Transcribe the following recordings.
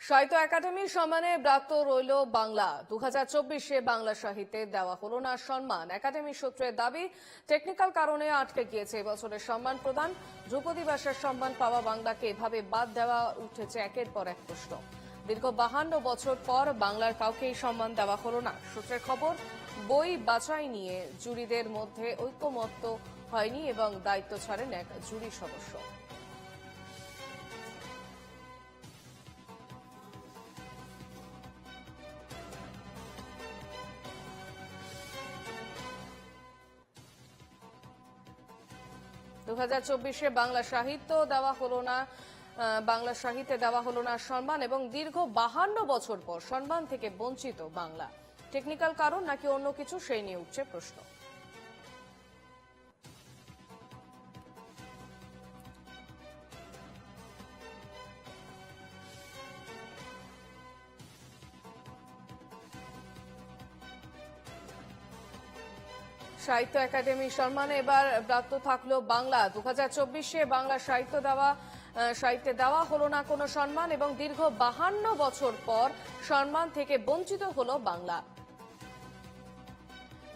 সাহিত্য একাডেমির সম্মানে ব্রাত্য রইল বাংলা। 2024-এ বাংলা সাহিত্যে দেওয়া হলো না সম্মান। একাডেমি সূত্রের দাবি, টেকনিক্যাল কারণে আটকে গিয়েছে এবছরের সম্মান প্রদান। ধ্রুপদী ভাষার সম্মান পাওয়া বাংলাকে এভাবে বাদ দেওয়া উঠেছে একের পর এক প্রশ্ন। দীর্ঘ 52 বছর পর বাংলার কাউকেই সম্মান দেওয়া হলো না। সূত্রের খবর, বই বাছাই নিয়ে জুরিদের মধ্যে ঐকমত্য হয়নি এবং দায়িত্ব ছাড়েন এক জুরি সদস্য। দু 2024-এ বাংলা সাহিত্যে দেওয়া হলো না সম্মান এবং দীর্ঘ 52 বছর পর সম্মান থেকে বঞ্চিত বাংলা। টেকনিক্যাল কারণ নাকি অন্য কিছু, সেই নিয়ে উঠছে প্রশ্ন। সাহিত্য একাডেমি সম্মানে এবার প্রাপ্ত থাকলো বাংলা। 2024-এ বাংলা সাহিত্যে দেওয়া হলো না কোনো সম্মান এবং দীর্ঘ 52 বছর পর সম্মান থেকে বঞ্চিত হলো বাংলা।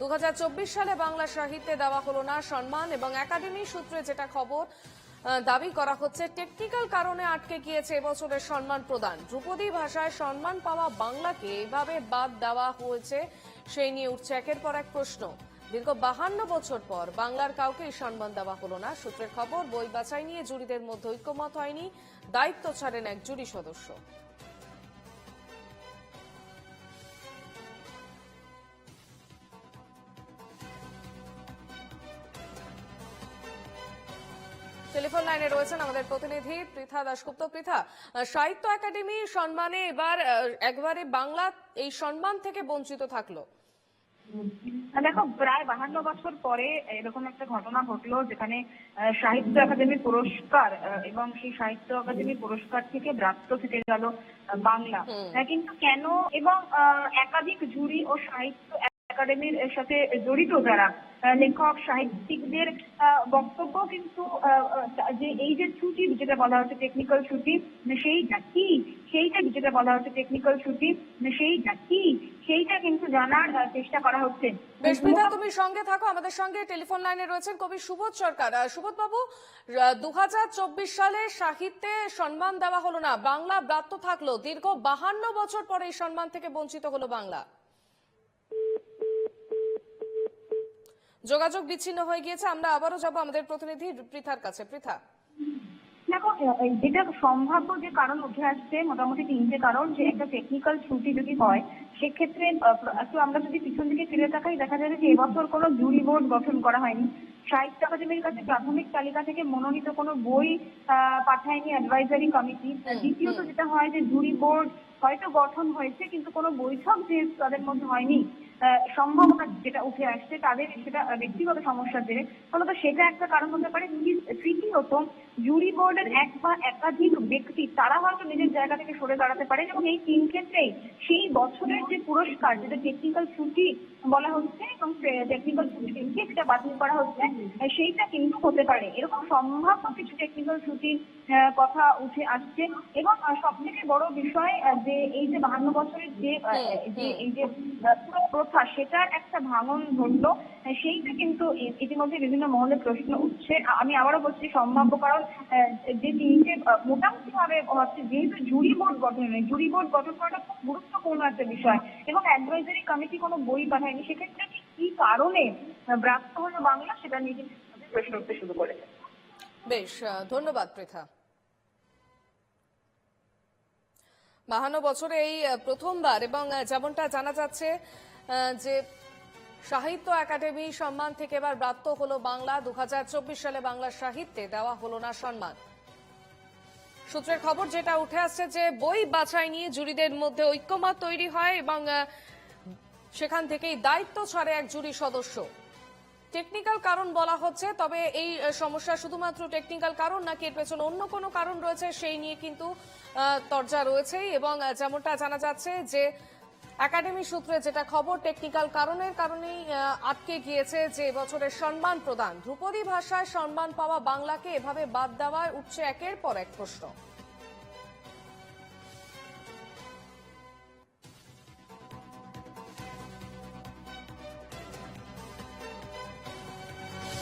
2024 সালে বাংলা সাহিত্যে দেওয়া হলো না সম্মান এবং একাডেমি সূত্রে যেটা খবর, দাবি করা হচ্ছে টেকনিক্যাল কারণে আটকে গিয়েছে এবছরের সম্মান প্রদান। ধ্রুপদী ভাষায় সম্মান পাওয়া বাংলাকে এভাবে বাদ দেওয়া হয়েছে, সেই নিয়ে উঠছে একের পর এক প্রশ্ন। দীর্ঘ 52 বছর পর বাংলার কাউকেই সম্মান দেওয়া হলো না। সূত্রের খবর, বই বাছাই নিয়ে জুরিদের মধ্যে ঐকমত হয়নি, দায়িত্ব ছাড়েন এক জুরি সদস্য। টেলিফোন লাইনে রয়েছেন আমাদের প্রতিনিধি পৃথা দাশগুপ্ত। পৃথা, সাহিত্য একাডেমি সম্মানে এবার একবারে বাংলা এই সম্মান থেকে বঞ্চিত থাকলো। দেখো, প্রায় 52 বছর পরে এরকম একটা ঘটনা ঘটলো যেখানে সাহিত্য একাডেমি পুরস্কার এবং সেই সাহিত্য একাডেমি পুরস্কার থেকে ব্রাত্য থেকে গেল বাংলা। কিন্তু কেন, এবং একাধিক জুরি ও সাহিত্য একাডেমির সাথে জড়িত যারা লেখক সাহিত্যিকদের বক্তব্য কিন্তু যে এই যে ছুটি যেটা বলা হচ্ছে টেকনিক্যাল ছুটি, সেইটা কি, সেইটা যেটা বলা হচ্ছে টেকনিক্যাল ছুটি, সেইটা কি, সেইটা কিন্তু জানার চেষ্টা করা হচ্ছে। বেশ পৃথা, তুমি সঙ্গে থাকো। আমাদের সঙ্গে টেলিফোন লাইনে রয়েছেন কবি সুবোধ সরকার। সুবোধ বাবু, 2024 সালে সাহিত্যে সম্মান দেওয়া হলো না, বাংলা ব্রাত্য থাকলো, দীর্ঘ 52 বছর পরে এই সম্মান থেকে বঞ্চিত হলো বাংলা। যোগাযোগ বিচ্ছিন্ন হয়ে গিয়েছে, আমরা আবারও যাব আমাদের প্রতিনিধি পৃথার কাছে। পৃথা, দেখো, যেটা সম্ভাব্য যে কারণ উঠে আসছে মোটামুটি তিনটে কারণ। যে একটা টেকনিক্যাল ছুটি যদি হয় সেক্ষেত্রে একটু আমরা যদি পিছন দিকে ফিরে তাকাই, দেখা যাবে যে এবছর কোনো জুরি বোর্ড গঠন করা হয়নি। সাহিত্য একাডেমির কাছে প্রাথমিক তালিকা থেকে মনোনীত কোনো বই পাঠায়নি অ্যাডভাইজারি কমিটি। দ্বিতীয়ত যেটা হয় যে জুরি বোর্ড হয়তো গঠন হয়েছে কিন্তু কোনো বৈঠক যে তাদের মধ্যে হয়নি, সম্ভাবনা যেটা উঠে আসছে তাদের সেটা ব্যক্তিগত সমস্যার জেরে, ফলত সেটা একটা কারণ হতে পারে। তৃতীয়ত, জুরি বোর্ডের এক বা একাধিক ব্যক্তি তারা হয়তো নিজের জায়গা থেকে সরে দাঁড়াতে পারেন এবং এই তিন ক্ষেত্রেই সেই বছরের যে পুরস্কার যেটা টেকনিক্যাল ছুটি বলা হচ্ছে এবং টেকনিক্যাল ছুটি দিনকে সেটা বাতিল করা হচ্ছে, সেইটা কিন্তু হতে পারে। এরকম সম্ভাব্য কিছু টেকনিক্যাল ছুটির কথা উঠে আসছে। এবং সব থেকে বড় বিষয় যে এই যে 52 বছরের যে এই যে পুরো প্রথা, সেটার একটা ভাঙন ঘটলো, সেইটা কিন্তু ইতিমধ্যে বিভিন্ন মহলে প্রশ্ন উঠছে। আমি আবারও বলছি, সম্ভাব্য কারণ যে তিনটে মোটামুটি ভাবে হচ্ছে, যেহেতু জুরি বোর্ড গঠন নেই, জুরি বোর্ড গঠন করাটা খুব গুরুত্বপূর্ণ একটা বিষয় এবং অ্যাডভাইজারি কমিটি কোনো বই পাঠায়নি, সেক্ষেত্রে কি কারণে ব্রাত্য হলো বাংলা, সেটা নিয়ে কিন্তু প্রশ্ন উঠতে শুরু করেছে। বেশ, ধন্যবাদ পৃথা। 52 বছরে এই প্রথমবার, এবং যেমনটা জানা যাচ্ছে যে সাহিত্য একাডেমি সম্মান থেকে এবার ব্রাত্য হলো বাংলা। 2024 সালে বাংলা সাহিত্যে দেওয়া হলো না সম্মান। সূত্রের খবর যেটা উঠে আসছে যে বই বাছাই নিয়ে জুরিদের মধ্যে ঐকমত তৈরি হয় এবং সেখান থেকেই দায়িত্ব ছাড়ে এক জুরি সদস্য। টেকনিক্যাল কারণ বলা হচ্ছে, তবে এই সমস্যা শুধুমাত্র টেকনিক্যাল কারণ নাকি এর পেছনে অন্য কোনো কারণ রয়েছে, সেই নিয়ে কিন্তু তরজা রয়েছেই। এবং যেমনটা জানা যাচ্ছে যে একাডেমি সূত্রে যেটা খবর, টেকনিক্যাল কারণের কারণেই আটকে গিয়েছে যে এবছরের সম্মান প্রদান। ধ্রুপদী ভাষায় সম্মান পাওয়া বাংলাকে এভাবে বাদ দেওয়ায় উঠছে একের পর এক প্রশ্ন।